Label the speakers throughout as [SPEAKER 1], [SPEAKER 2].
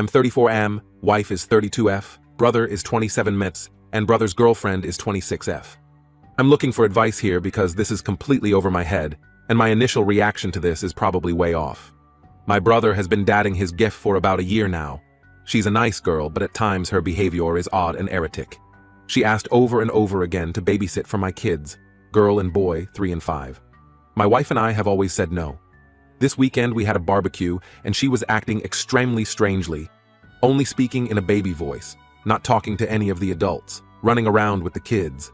[SPEAKER 1] I'm 34M, wife is 32F, brother is 27M, and brother's girlfriend is 26F. I'm looking for advice here because this is completely over my head, and my initial reaction to this is probably way off. My brother has been dating his GIF for about a year now. She's a nice girl, but at times her behavior is odd and erratic. She asked over and over again to babysit for my kids, girl and boy, 3 and 5. My wife and I have always said no. This weekend we had a barbecue, and she was acting extremely strangely, only speaking in a baby voice, not talking to any of the adults, running around with the kids.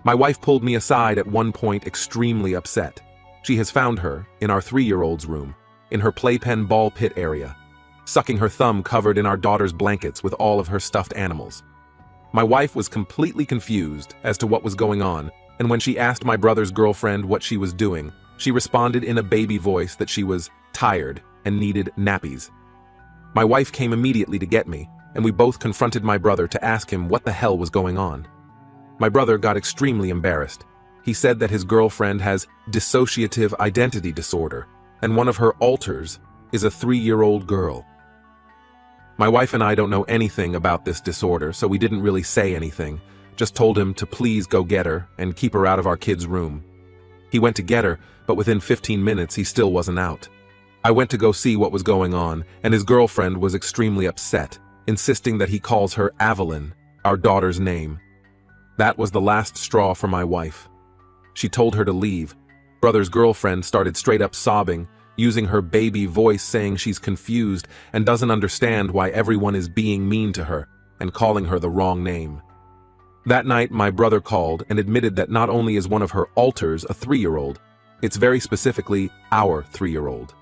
[SPEAKER 1] My wife pulled me aside at one point extremely upset. She has found her, in our 3-year-old's room, in her playpen ball pit area, sucking her thumb covered in our daughter's blankets with all of her stuffed animals. My wife was completely confused as to what was going on, and when she asked my brother's girlfriend what she was doing, she responded in a baby voice that she was tired and needed nappies. My wife came immediately to get me, and we both confronted my brother to ask him what the hell was going on. My brother got extremely embarrassed. He said that his girlfriend has dissociative identity disorder, and one of her alters is a 3-year-old girl. My wife and I don't know anything about this disorder, so we didn't really say anything, just told him to please go get her and keep her out of our kids' room. He went to get her, but within 15 minutes he still wasn't out. I went to go see what was going on, and his girlfriend was extremely upset, insisting that he calls her Avalyn, our daughter's name. That was the last straw for my wife. She told her to leave. Brother's girlfriend started straight up sobbing, using her baby voice saying she's confused and doesn't understand why everyone is being mean to her and calling her the wrong name. That night, my brother called and admitted that not only is one of her alters a 3-year-old, it's very specifically our 3-year-old.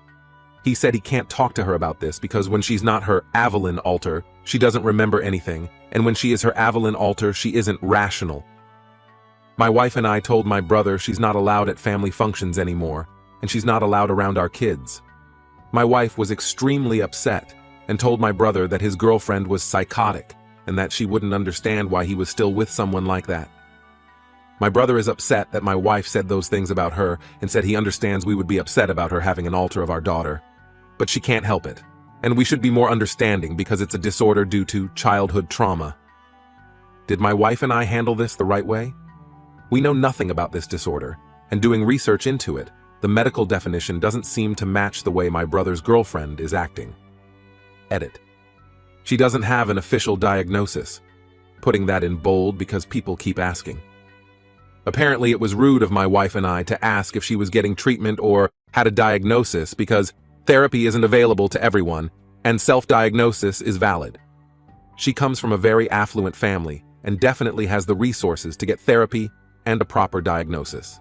[SPEAKER 1] He said he can't talk to her about this because when she's not her Avalyn alter, she doesn't remember anything, and when she is her Avalyn alter, she isn't rational. My wife and I told my brother she's not allowed at family functions anymore, and she's not allowed around our kids. My wife was extremely upset and told my brother that his girlfriend was psychotic and that she wouldn't understand why he was still with someone like that. My brother is upset that my wife said those things about her and said he understands we would be upset about her having an alter of our daughter. But she can't help it, and we should be more understanding because it's a disorder due to childhood trauma. Did my wife and I handle this the right way? We know nothing about this disorder, and doing research into it, the medical definition doesn't seem to match the way my brother's girlfriend is acting. Edit. She doesn't have an official diagnosis, putting that in bold because people keep asking. Apparently it was rude of my wife and I to ask if she was getting treatment or had a diagnosis because therapy isn't available to everyone, and self-diagnosis is valid. She comes from a very affluent family and definitely has the resources to get therapy and a proper diagnosis.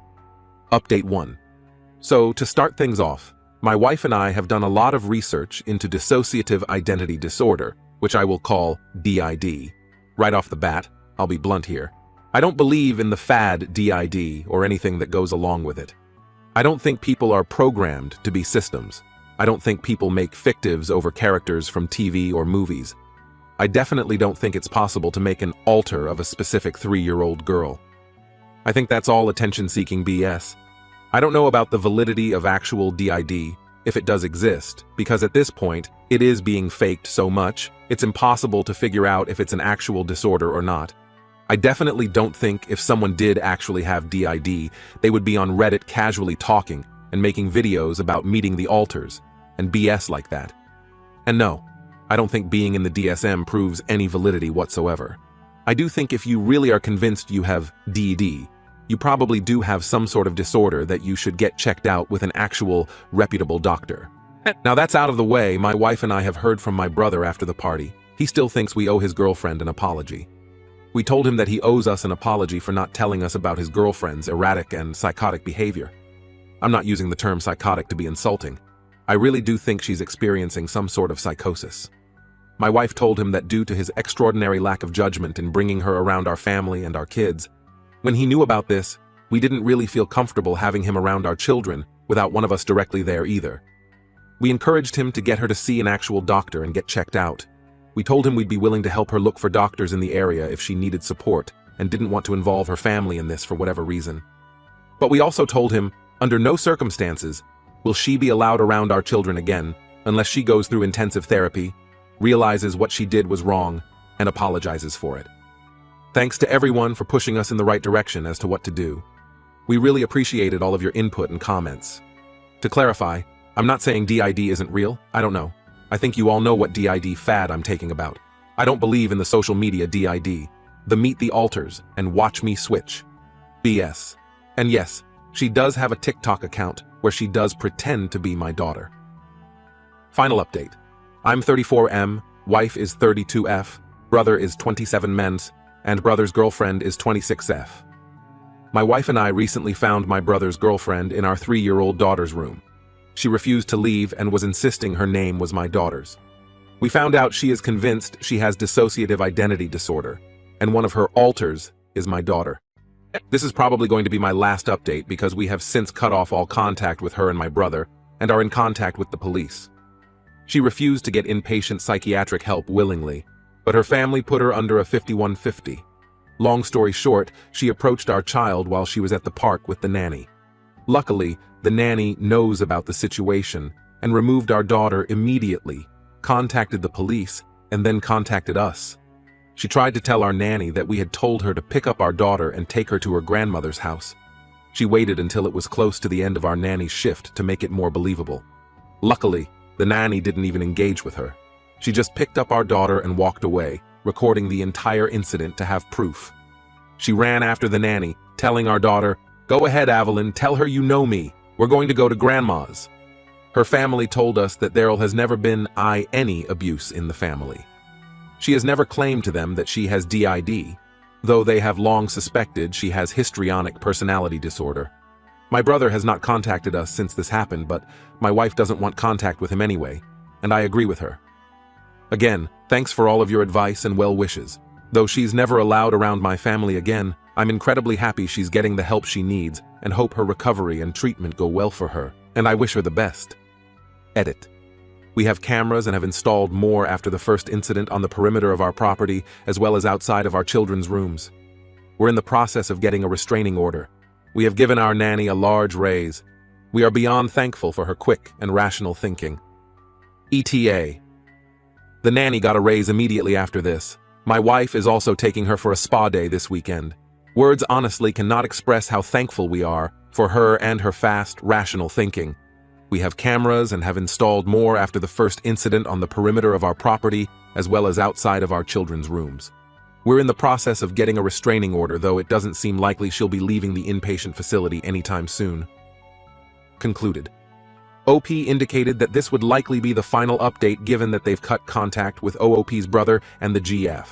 [SPEAKER 1] Update 1. So, to start things off, my wife and I have done a lot of research into dissociative identity disorder, which I will call DID. Right off the bat, I'll be blunt here. I don't believe in the fad DID or anything that goes along with it. I don't think people are programmed to be systems. I don't think people make fictives over characters from TV or movies. I definitely don't think it's possible to make an alter of a specific 3-year-old girl. I think that's all attention-seeking BS. I don't know about the validity of actual DID, if it does exist, because at this point, it is being faked so much, it's impossible to figure out if it's an actual disorder or not. I definitely don't think if someone did actually have DID, they would be on Reddit casually talking and making videos about meeting the alters and BS like that. And no, I don't think being in the DSM proves any validity whatsoever. I do think if you really are convinced you have DD, you probably do have some sort of disorder that you should get checked out with an actual, reputable doctor. Now that's out of the way, my wife and I have heard from my brother after the party. He still thinks we owe his girlfriend an apology. We told him that he owes us an apology for not telling us about his girlfriend's erratic and psychotic behavior. I'm not using the term psychotic to be insulting. I really do think she's experiencing some sort of psychosis. My wife told him that due to his extraordinary lack of judgment in bringing her around our family and our kids, when he knew about this, we didn't really feel comfortable having him around our children without one of us directly there either. We encouraged him to get her to see an actual doctor and get checked out. We told him we'd be willing to help her look for doctors in the area if she needed support and didn't want to involve her family in this for whatever reason. But we also told him, under no circumstances will she be allowed around our children again unless she goes through intensive therapy realizes what she did was wrong, and apologizes for it. Thanks to everyone for pushing us in the right direction as to what to do. We really appreciated all of your input and comments. To clarify, I'm not saying DID isn't real, I don't know. I think you all know what DID fad I'm taking about. I don't believe in the social media DID, the meet the alters and watch me switch. BS. And yes, she does have a TikTok account where she does pretend to be my daughter. Final update. I'm 34M, wife is 32F, brother is 27 mens, and brother's girlfriend is 26F. My wife and I recently found my brother's girlfriend in our 3-year-old daughter's room. She refused to leave and was insisting her name was my daughter's. We found out she is convinced she has dissociative identity disorder, and one of her alters is my daughter. This is probably going to be my last update because we have since cut off all contact with her and my brother and are in contact with the police. She refused to get inpatient psychiatric help willingly, but her family put her under a 5150. Long story short, she approached our child while she was at the park with the nanny. Luckily, the nanny knows about the situation and removed our daughter immediately, contacted the police, and then contacted us. She tried to tell our nanny that we had told her to pick up our daughter and take her to her grandmother's house. She waited until it was close to the end of our nanny's shift to make it more believable. Luckily, the nanny didn't even engage with her. She just picked up our daughter and walked away, recording the entire incident to have proof. She ran after the nanny, telling our daughter, "Go ahead, Evelyn, tell her you know me. We're going to go to grandma's." Her family told us that there has never been any abuse in the family. She has never claimed to them that she has DID, though they have long suspected she has histrionic personality disorder. My brother has not contacted us since this happened, but my wife doesn't want contact with him anyway, and I agree with her. Again, thanks for all of your advice and well wishes. Though she's never allowed around my family again, I'm incredibly happy she's getting the help she needs and hope her recovery and treatment go well for her, and I wish her the best. Edit. We have cameras and have installed more after the first incident on the perimeter of our property as well as outside of our children's rooms. We're in the process of getting a restraining order. We have given our nanny a large raise. We are beyond thankful for her quick and rational thinking. ETA. The nanny got a raise immediately after this. My wife is also taking her for a spa day this weekend. Words honestly cannot express how thankful we are for her and her fast, rational thinking. We have cameras and have installed more after the first incident on the perimeter of our property as well as outside of our children's rooms. We're in the process of getting a restraining order, though it doesn't seem likely she'll be leaving the inpatient facility anytime soon. Concluded. OP indicated that this would likely be the final update given that they've cut contact with OOP's brother and the GF.